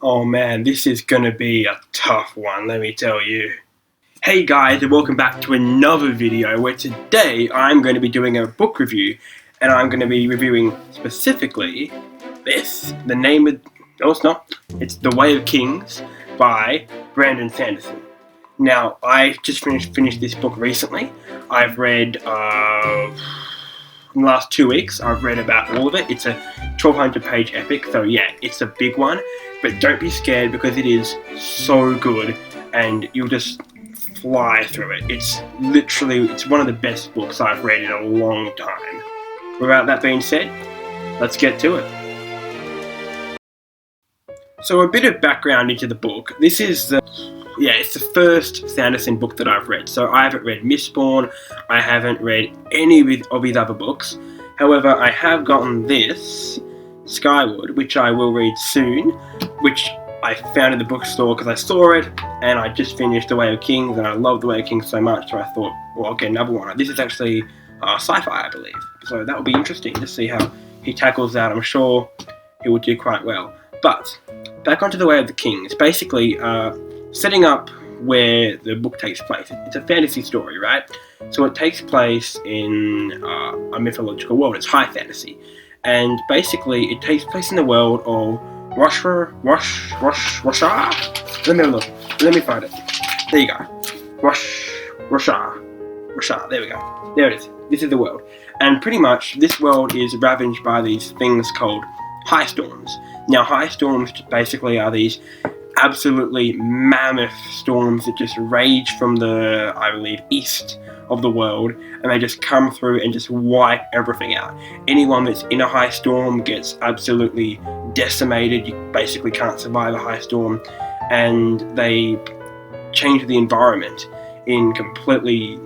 Oh man, this is gonna be a tough one, let me tell you. Hey guys, and welcome back to another video where today I'm going to be doing a book review, and I'm going to be reviewing specifically this. The name of... no, it's not. It's The Way of Kings by Brandon Sanderson. Now, I just finished this book recently. I've read, in the last 2 weeks, I've read about all of it. It's a 1,200 page epic, so yeah, it's a big one. But don't be scared because it is so good and you'll just fly through it. It's one of the best books I've read in a long time. Without that being said, let's get to it. So a bit of background into the book. This is it's the first Sanderson book that I've read. So I haven't read Mistborn, I haven't read any of his other books. However, I have gotten this, Skyward, which I will read soon, which I found in the bookstore because I saw it, and I just finished The Way of Kings, and I love The Way of Kings so much, so I thought, well, I'll get another one. This is actually sci-fi, I believe, so that will be interesting to see how he tackles that. I'm sure he will do quite well. But, back onto The Way of the Kings, basically setting up where the book takes place. It's a fantasy story, right? So it takes place in a mythological world. It's high fantasy. And basically, it takes place in the world of Russia. Let me look. Let me find it. There you go. Russia. There we go. There it is. This is the world. And pretty much, this world is ravaged by these things called high storms. Now, high storms basically are these absolutely mammoth storms that just rage from the, I believe, east of the world, and they just come through and just wipe everything out. Anyone that's in a high storm gets absolutely decimated. You basically can't survive a high storm, and they change the environment in completely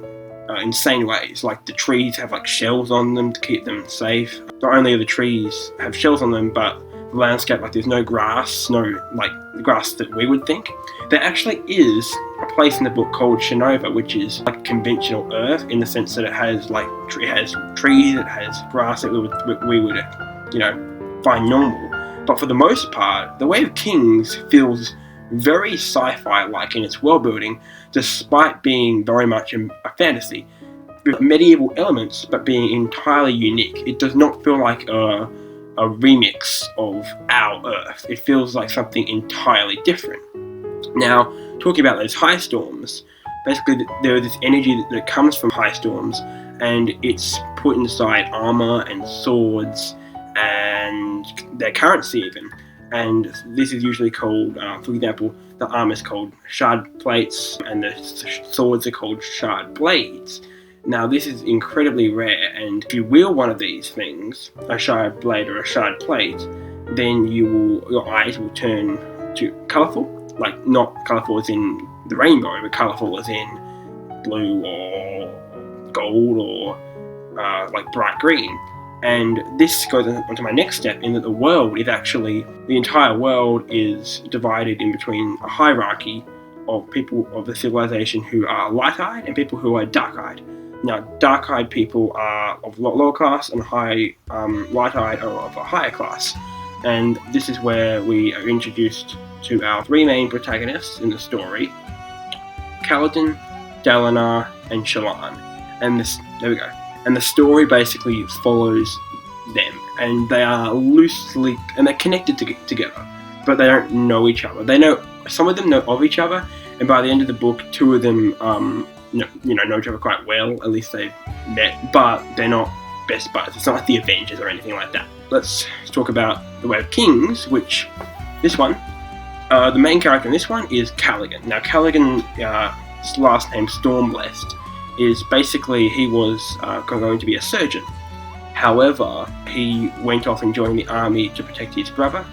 insane ways. Like the trees have like shells on them to keep them safe. Not only are the trees have shells on them, but the landscape, like there's no grass, no like the grass that we would think. There actually is a place in the book called Shinova, which is like conventional Earth in the sense that it has trees, it has grass that we would find normal. But for the most part, The Way of Kings feels very sci-fi like in its world building, despite being very much a fantasy with medieval elements, but being entirely unique. It does not feel like a remix of our Earth. It feels like something entirely different. Now, talking about those high storms, basically there is this energy that comes from high storms, and it's put inside armor and swords and their currency even. And this is usually called, for example, the armor is called shard plates and the swords are called shard blades. Now, this is incredibly rare, and if you wield one of these things, a shard blade or a shard plate, then your eyes will turn to colourful. Like, not colourful as in the rainbow, but colourful as in blue or gold or like bright green. And this goes on to my next step, in that the entire world is divided in between a hierarchy of people of the civilization who are light-eyed and people who are dark-eyed. Now, dark-eyed people are of lower class, and light-eyed are of a higher class. And this is where we are introduced to our three main protagonists in the story: Kaladin, Dalinar, and Shallan. There we go. And the story basically follows them, and they are they're connected together, but they don't know each other. Some of them know of each other, and by the end of the book, two of them know each other quite well. At least they've met, but they're not best buds. It's not like the Avengers or anything like that. Let's talk about The Way of Kings, which this one, the main character in this one is Kaladin. Now, Kaladin's last name, Stormlight, is basically he was going to be a surgeon. However, he went off and joined the army to protect his brother.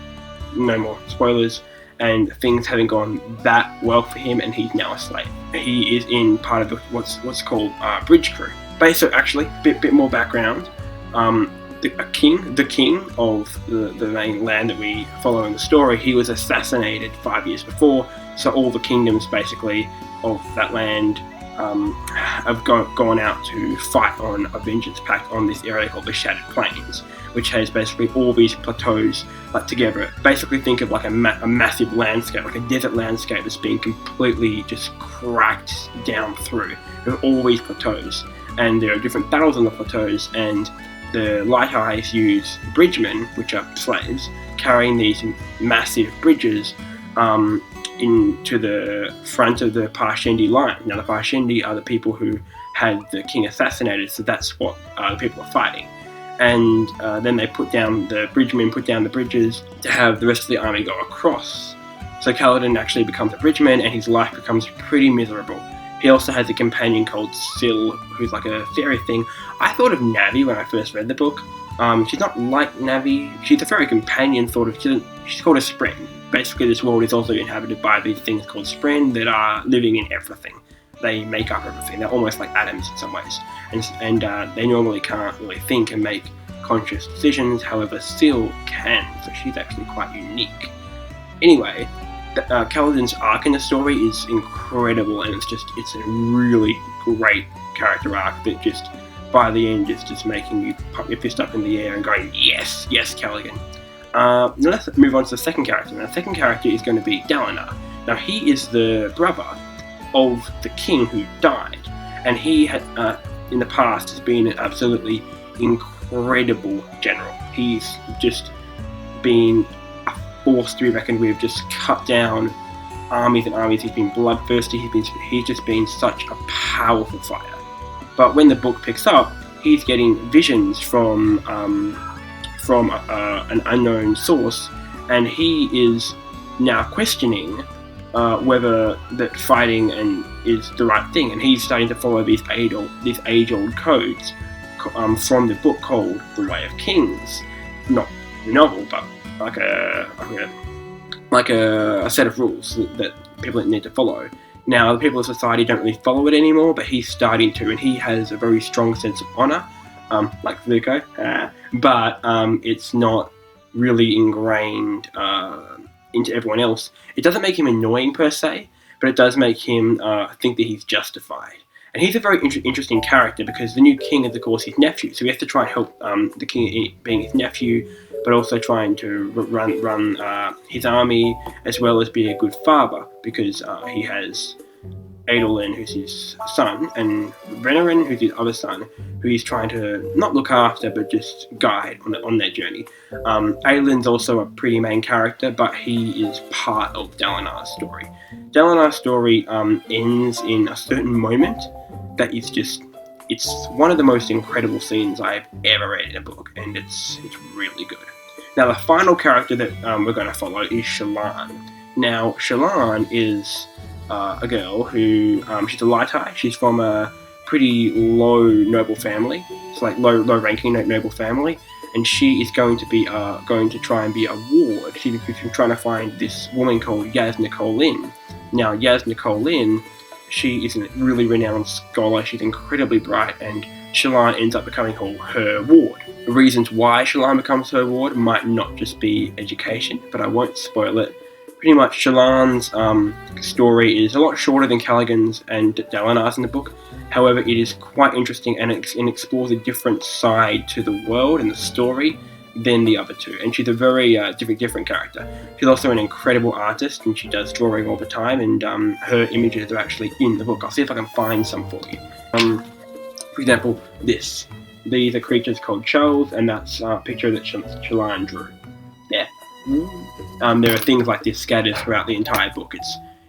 No more spoilers. And things haven't gone that well for him, and he's now a slave. He is in part of what's called bridge crew. So actually, bit more background. The king of the main land that we follow in the story, he was assassinated 5 years before. So all the kingdoms basically of that land have gone out to fight on a vengeance pact on this area called the Shattered Plains, which has basically all these plateaus like together. Basically think of like a massive landscape, like a desert landscape that's been completely just cracked down through with all these plateaus. And there are different battles on the plateaus, and the Light Eyes use bridgemen, which are slaves, carrying these massive bridges into the front of the Parshendi line. Now the Parshendi are the people who had the king assassinated, so that's what the people are fighting. And then they put down the bridges to have the rest of the army go across. So Kaladin actually becomes a bridgeman, and his life becomes pretty miserable. He also has a companion called Syl, who's like a fairy thing. I thought of Navi when I first read the book. She's not like Navi. She's a fairy companion, sort of. She's called a Spren. Basically, this world is also inhabited by these things called Spren that are living in everything. They make up everything. They're almost like atoms in some ways. And they normally can't really think and make conscious decisions. However, Syl can, so she's actually quite unique. Anyway, Kaladin's arc in the story is incredible, and it's a really great character arc that just, by the end, is just making you pop your fist up in the air and going, yes, Kaladin. Now let's move on to the second character. Now the second character is going to be Dalinar. Now he is the brother of the king who died, and he had, in the past, has been an absolutely incredible general. He's just been force to be reckoned with, just cut down armies and armies. He's been bloodthirsty. He's just been such a powerful fighter. But when the book picks up, he's getting visions from an unknown source, and he is now questioning whether that fighting is the right thing, and he's starting to follow these age-old codes from the book called The Way of Kings. Not the novel, but like a set of rules that people need to follow. Now, the people of society don't really follow it anymore, but he's starting to, and he has a very strong sense of honor, like Zuko, but it's not really ingrained into everyone else. It doesn't make him annoying per se, but it does make him think that he's justified. And he's a very interesting character because the new king is, of course, his nephew, so he has to try and help the king being his nephew, but also trying to run his army, as well as be a good father, because he has Adolin, who's his son, and Renarin, who's his other son, who he's trying to not look after, but just guide on their journey. Adolin's also a pretty main character, but he is part of Dalinar's story. Dalinar's story ends in a certain moment that is just, it's one of the most incredible scenes I've ever read in a book, and it's really good. Now, the final character that we're going to follow is Shallan. Now, Shallan is a girl who, she's a Light Eye. She's from a pretty low noble family. It's like low-ranking noble family, and she is going to try and be a ward. She's trying to find this woman called Yaz Nicole Lin. Now, Yaz Nicole Lin, she is a really renowned scholar. She's incredibly bright, and Shallan ends up becoming her ward. The reasons why Shallan becomes her ward might not just be education, but I won't spoil it. Pretty much Shallan's story is a lot shorter than Callaghan's and Dalinar's in the book. However, it is quite interesting, and it explores a different side to the world and the story than the other two. And she's a very different character. She's also an incredible artist, and she does drawing all the time, and her images are actually in the book. I'll see if I can find some for you. For example, this. These are creatures called Chulls, and that's a picture that Shallan drew. There. There are things like this scattered throughout the entire book.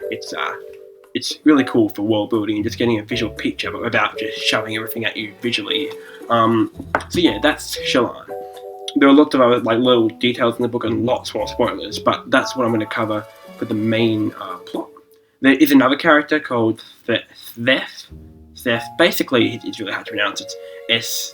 It's really cool for world building and just getting a visual picture, but without just shoving everything at you visually. So yeah, that's Shallan. There are lots of other little details in the book and lots more spoilers, but that's what I'm going to cover for the main plot. There is another character called Szeth. Basically, it's really hard to pronounce. It's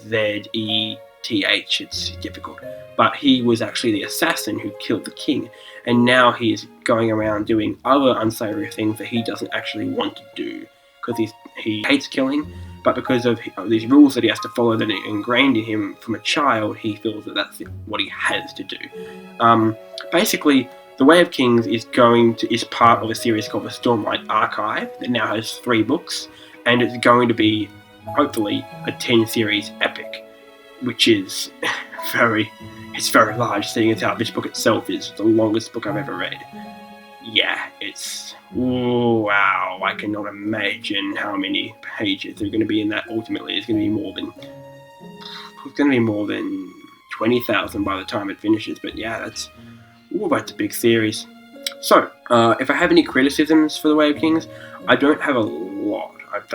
S-Z-E-T-H. It's difficult. But he was actually the assassin who killed the king, and now he is going around doing other unsavory things that he doesn't actually want to do, because he hates killing, but because of these rules that he has to follow that are ingrained in him from a child, he feels that that's what he has to do. Basically, The Way of Kings is part of a series called the Stormlight Archive that now has 3 books, and it's going to be, hopefully, a 10-series epic, which is it's very large, seeing as how this book itself is the longest book I've ever read. Yeah, it's, wow, I cannot imagine how many pages are going to be in that. Ultimately, it's going to be more than 20,000 by the time it finishes. But yeah, that's a big series. So, if I have any criticisms for The Way of Kings, I don't have a lot. Off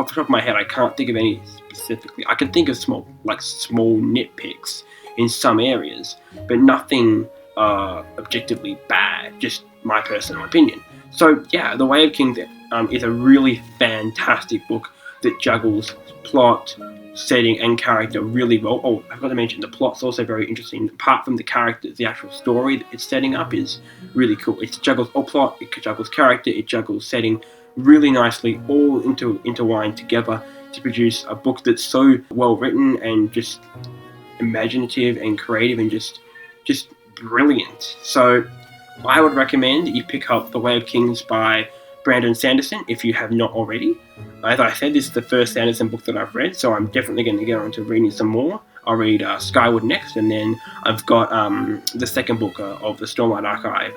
the top of my head, I can't think of any specifically. I can think of small nitpicks in some areas, but nothing objectively bad, just my personal opinion. So yeah, The Way of Kings is a really fantastic book that juggles plot, setting, and character really well. Oh, I forgot to mention, the plot's also very interesting. Apart from the characters, the actual story that it's setting up is really cool. It juggles all plot, it juggles character, it juggles setting really nicely, all intertwined together to produce a book that's so well written and just imaginative and creative and just brilliant. So I would recommend that you pick up The Way of Kings by Brandon Sanderson if you have not already. As I said, this is the first Sanderson book that I've read, so I'm definitely going to get on to reading some more. I'll read Skyward next, and then I've got the second book of the Stormlight Archive,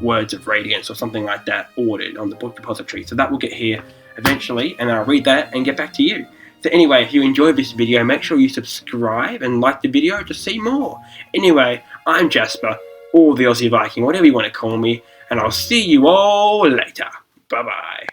Words of Radiance or something like that, ordered on the book depository. So that will get here eventually, and I'll read that and get back to you. So anyway, if you enjoyed this video, make sure you subscribe and like the video to see more. Anyway, I'm Jasper, or the Aussie Viking, whatever you want to call me, and I'll see you all later. Bye-bye.